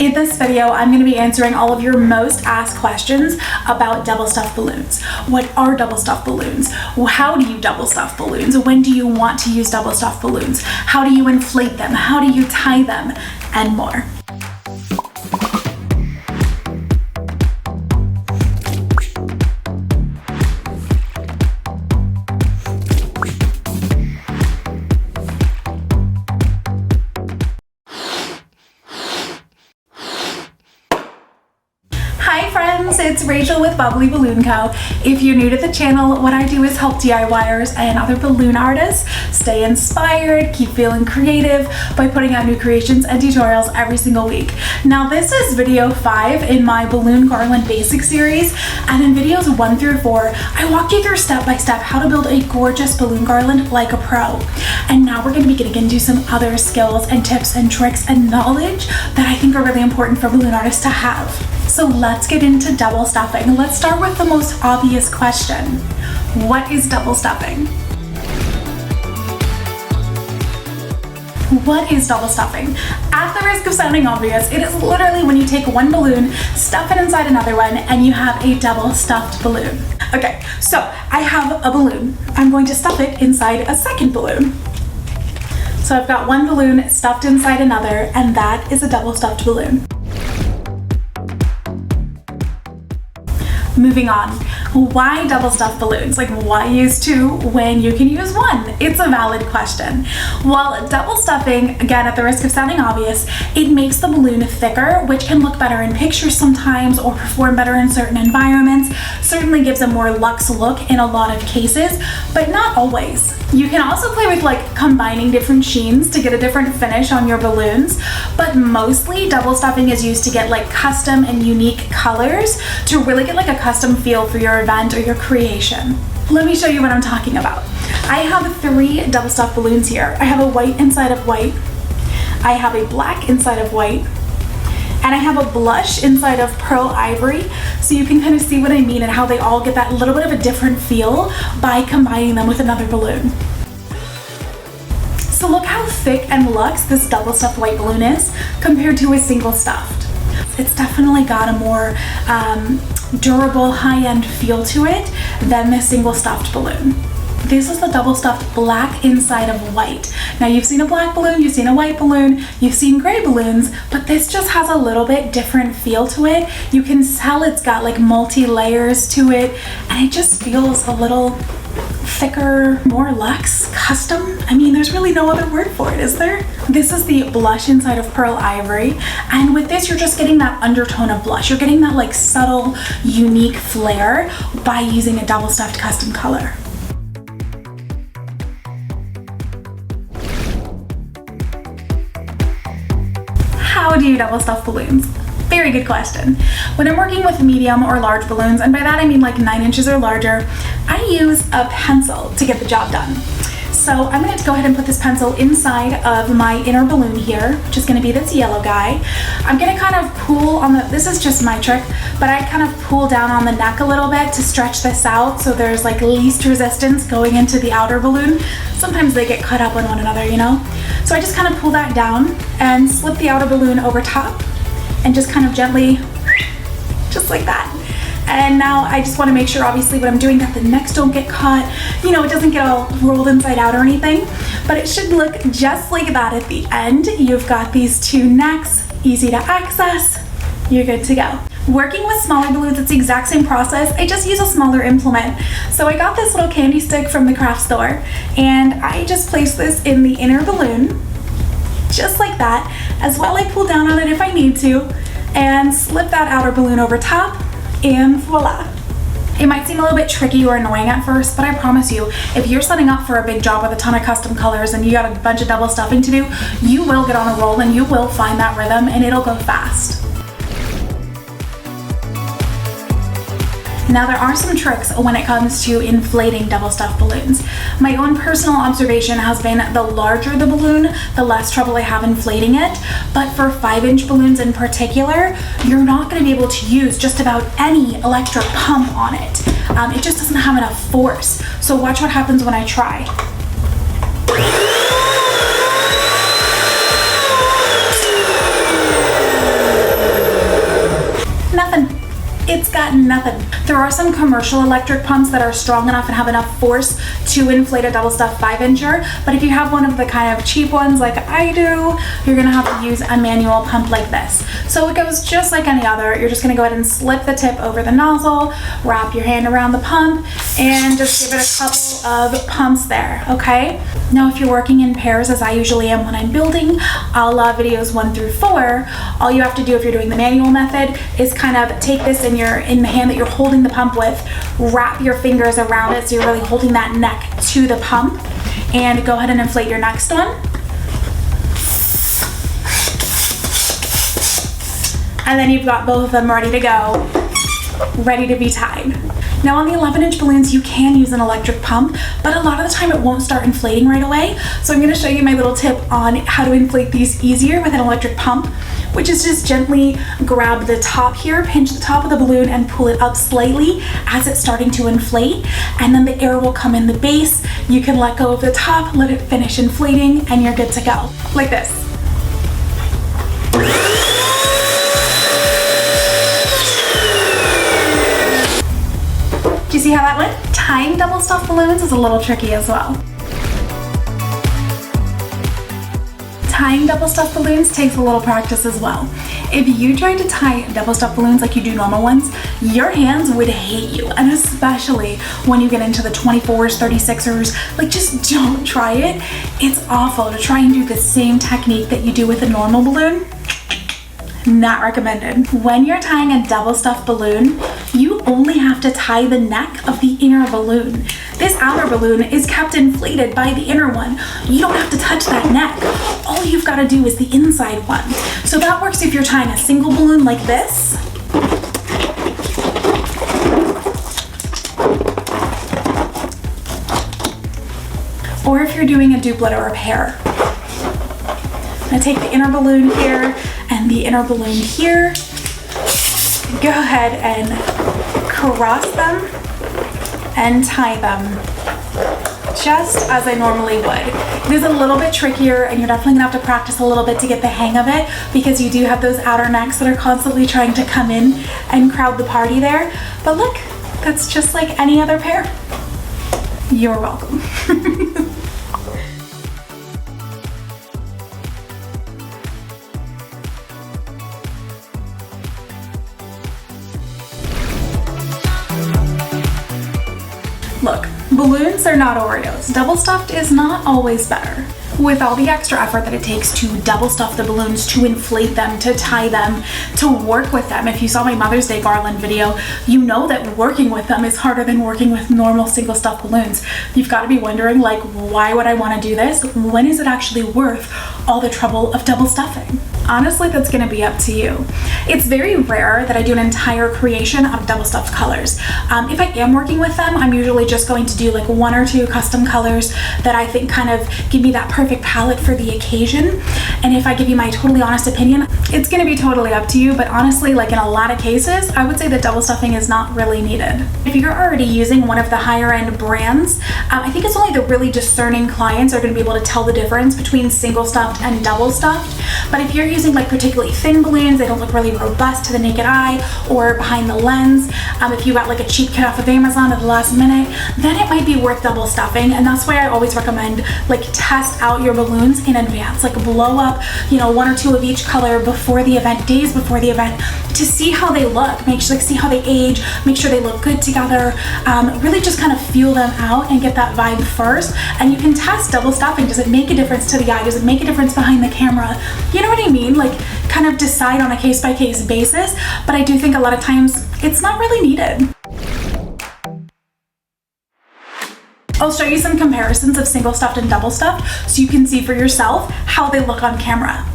In this video, I'm going to be answering all of your most asked questions about double stuffed balloons. What are double stuffed balloons? How do you double stuff balloons? When do you want to use double stuffed balloons? How do you inflate them? How do you tie them? And more. Hi friends, it's Rachel with Bubbly Balloon Co. If you're new to the channel, what I do is help DIYers and other balloon artists stay inspired, keep feeling creative by putting out new creations and tutorials every single week. Now this is video 5 in my Balloon Garland Basic series, and in videos 1 through 4, I walk you through step by step how to build a gorgeous balloon garland like a pro. And now we're going to be getting into some other skills and tips and tricks and knowledge that I think are really important for balloon artists to have. So let's get into double stuffing. Let's start with the most obvious question. What is double stuffing? What is double stuffing? At the risk of sounding obvious, it is literally when you take one balloon, stuff it inside another one, and you have a double stuffed balloon. Okay, so I have a balloon. I'm going to stuff it inside a second balloon. So I've got one balloon stuffed inside another, and that is a double stuffed balloon. Moving on, why double stuffed balloons? Like, why use two when you can use one? It's a valid question. Well, double stuffing, again, at the risk of sounding obvious, it makes the balloon thicker, which can look better in pictures sometimes or perform better in certain environments. Certainly gives a more luxe look in a lot of cases, but not always. You can also play with like combining different sheens to get a different finish on your balloons, but mostly double stuffing is used to get like custom and unique colors to really get like a custom feel for your event or your creation. Let me show you what I'm talking about. I have 3 double stuffed balloons here. I have a white inside of white, I have a black inside of white, and I have a blush inside of pearl ivory, so you can kind of see what I mean and how they all get that little bit of a different feel by combining them with another balloon. So look how thick and luxe this double stuffed white balloon is compared to a single stuffed. It's definitely got a more durable, high-end feel to it than the single stuffed balloon. This is the double stuffed black inside of white. Now you've seen a black balloon, you've seen a white balloon, you've seen gray balloons, but this just has a little bit different feel to it. You can tell it's got like multi-layers to it, and it just feels a little thicker, more luxe, custom. I mean, there's really no other word for it, is there? This is the blush inside of pearl ivory, and with this you're just getting that undertone of blush. You're getting that like subtle, unique flair by using a double stuffed custom color. How do you double stuff balloons? Very good question. When I'm working with medium or large balloons, and by that I mean like 9 inches or larger, I use a pencil to get the job done. So I'm going to go ahead and put this pencil inside of my inner balloon here, which is going to be this yellow guy. I'm going to kind of pull on this is just my trick, but I kind of pull down on the neck a little bit to stretch this out so there's like least resistance going into the outer balloon. Sometimes they get cut up on one another, you know? So I just kind of pull that down and slip the outer balloon over top and just kind of gently, just like that. And now I just want to make sure, obviously, when I'm doing that, the necks don't get caught. You know, it doesn't get all rolled inside out or anything, but it should look just like that at the end. You've got these 2 necks, easy to access. You're good to go. Working with smaller balloons, it's the exact same process. I just use a smaller implement. So I got this little candy stick from the craft store, and I just place this in the inner balloon, just like that. As well, I pull down on it if I need to, and slip that outer balloon over top, and voila. It might seem a little bit tricky or annoying at first, but I promise you, if you're setting up for a big job with a ton of custom colors and you got a bunch of double stuffing to do, you will get on a roll and you will find that rhythm and it'll go fast. Now there are some tricks when it comes to inflating double stuffed balloons. My own personal observation has been the larger the balloon, the less trouble I have inflating it. But for 5-inch balloons in particular, you're not going to be able to use just about any electric pump on it. It just doesn't have enough force. So watch what happens when I try. Nothing. It's got nothing. There are some commercial electric pumps that are strong enough and have enough force to inflate a double stuffed 5-incher, but if you have one of the kind of cheap ones like I do, you're gonna have to use a manual pump like this. So it goes just like any other. You're just gonna go ahead and slip the tip over the nozzle, wrap your hand around the pump, and just give it a couple of pumps there, okay? Now if you're working in pairs, as I usually am when I'm building, a la videos 1 through 4, all you have to do if you're doing the manual method is kind of take this in the hand that you're holding the pump with, wrap your fingers around it so you're really holding that neck to the pump, and go ahead and inflate your next one. And then you've got both of them ready to go, ready to be tied. Now on the 11-inch balloons, you can use an electric pump, but a lot of the time it won't start inflating right away. So I'm gonna show you my little tip on how to inflate these easier with an electric pump, which is just gently grab the top here, pinch the top of the balloon and pull it up slightly as it's starting to inflate. And then the air will come in the base. You can let go of the top, let it finish inflating, and you're good to go. Like this. Do you see how that went? Tying double stuffed balloons is a little tricky as well. Tying double stuffed balloons takes a little practice as well. If you try to tie double stuffed balloons like you do normal ones, your hands would hate you, and especially when you get into the 24s, 36ers, like just don't try it. It's awful to try and do the same technique that you do with a normal balloon. Not recommended. When you're tying a double stuffed balloon, you only have to tie the neck of the inner balloon. This outer balloon is kept inflated by the inner one. You don't have to touch that neck. All you've got to do is the inside one. So that works if you're tying a single balloon like this. Or if you're doing a duplet or a pair. I'm gonna take the inner balloon here and the inner balloon here. Go ahead and cross them and tie them just as I normally would. It is a little bit trickier and you're definitely gonna have to practice a little bit to get the hang of it because you do have those outer necks that are constantly trying to come in and crowd the party there. But look, that's just like any other pair. You're welcome. Look, balloons are not Oreos. Double stuffed is not always better. With all the extra effort that it takes to double stuff the balloons, to inflate them, to tie them, to work with them. If you saw my Mother's Day Garland video, you know that working with them is harder than working with normal single stuffed balloons. You've got to be wondering, like, why would I want to do this? When is it actually worth all the trouble of double stuffing? Honestly, that's gonna be up to you. It's very rare that I do an entire creation out of double stuffed colors. If I am working with them, I'm usually just going to do like 1 or 2 custom colors that I think kind of give me that perfect palette for the occasion. And if I give you my totally honest opinion, it's gonna be totally up to you, but honestly, like in a lot of cases, I would say that double stuffing is not really needed. If you're already using one of the higher end brands, I think it's only the really discerning clients are gonna be able to tell the difference between single stuffed and double stuffed. But if you're using like particularly thin balloons, they don't look really robust to the naked eye or behind the lens. If you got like a cheap kit off of Amazon at the last minute, then it might be worth double stuffing. And that's why I always recommend like test out your balloons in advance, like blow up, 1 or 2 of each color before the event, days before the event, to see how they look, see how they age, make sure they look good together, really just kind of feel them out and get that vibe first. And you can test double stuffing. Does it make a difference to the eye? Does it make a difference behind the camera? You know what I mean? Like kind of decide on a case-by-case basis, but I do think a lot of times it's not really needed. I'll show you some comparisons of single stuffed and double stuffed so you can see for yourself how they look on camera.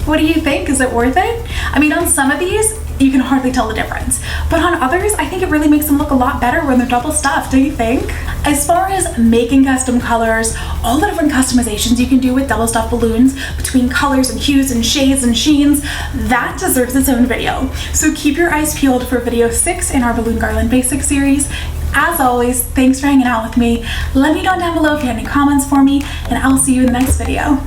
What do you think? Is it worth it? I mean, on some of these, you can hardly tell the difference. But on others, I think it really makes them look a lot better when they're double stuffed, don't you think? As far as making custom colors, all the different customizations you can do with double stuffed balloons between colors and hues and shades and sheens, that deserves its own video. So keep your eyes peeled for video 6 in our Balloon Garland Basics series. As always, thanks for hanging out with me. Let me know down below if you have any comments for me, and I'll see you in the next video.